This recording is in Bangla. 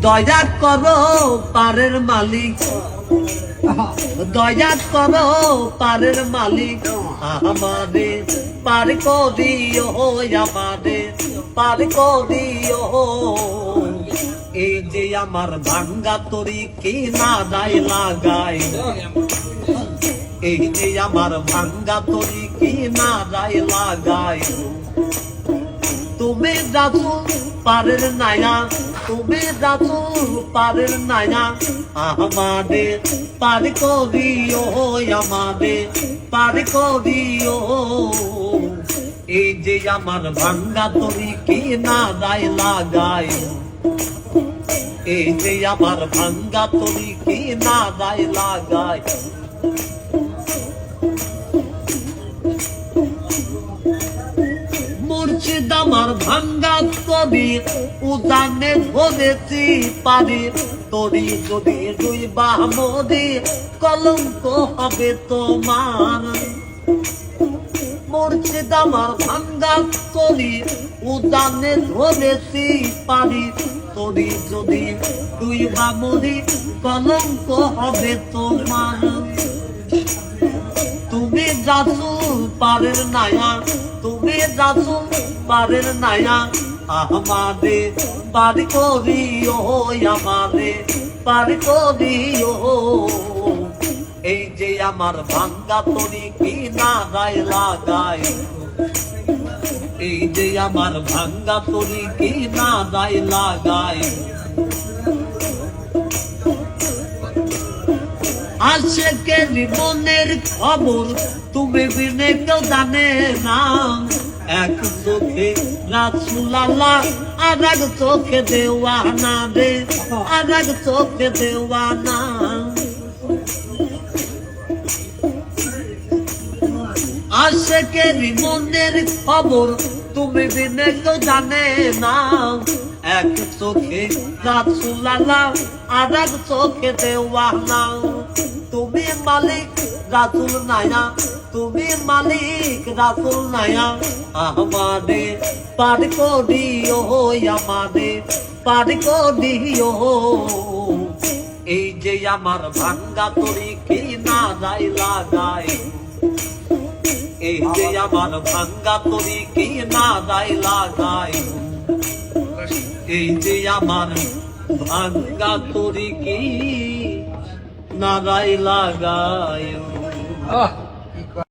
দয়া করো পারের মালিক, দয়া করো পারের মালিক, আমাদের পার করিও, আমাদের পার করিও। এই যে আমার ভাঙ্গা তরি কি না দায় লাগাই, এই যে আমার ভাঙ্গা তরি কি না দায় লাগাই। তুমি যাচু পারের নায়া, তুমি যাচু পারের নায়া, আমাদের পার করিও, আমাদের পার করিও। এই যে আমার ভাঙ্গা তরি কি না দায় লাগাই, এই যে আমার ভাঙ্গা তরি কি না দায় লাগাই। মুর্শিদ আমার ভাঙ্গা তরি উদানে ধরেছি পারি, তরি যদি দুই বামদি কলঙ্ক হবে তোমার। মুর্শিদ আমার ভাঙ্গা তরি উদানে ধরেছি পারি, তরি যদি দুই বামদি কলঙ্ক হবে তোমার। তুমি যাচু পারের নায়া, তুমি যাচু পারের নায়া, আমাদের পার করিও, আমাদের পার করিও। এই যে আমার ভাঙ্গা তরি কি না দায় লাগাই, এই যে আমার ভাঙ্গা তরি কি না দায় লাগাই। আশেকের মনের খবর তুমি বিনে কেউ জানে না, এক চোখে রাসূল আল্লাহ আর এক চোখে দেওয়ানা রে, আর এক চোখে দেওয়ানা। আশেকের মনের খবর তুমি বিনে কেউ জানে না, এক চোখে রাসূল আল্লাহ আর এক চোখে দেওয়ানা। তুমি মালিক রাসূল নায়া, তুমি মালিক রাসূল নায়া, আমাদের পার করিও, আমাদের পার করিও। এই যে আমার ভাঙ্গা তরি কি না দায় লাগাই, এই যে আমার ভাঙ্গা তরি কি না দায় লাগাই। এই যে আমার ভাঙ্গা তরি কি না দায় লাগাই।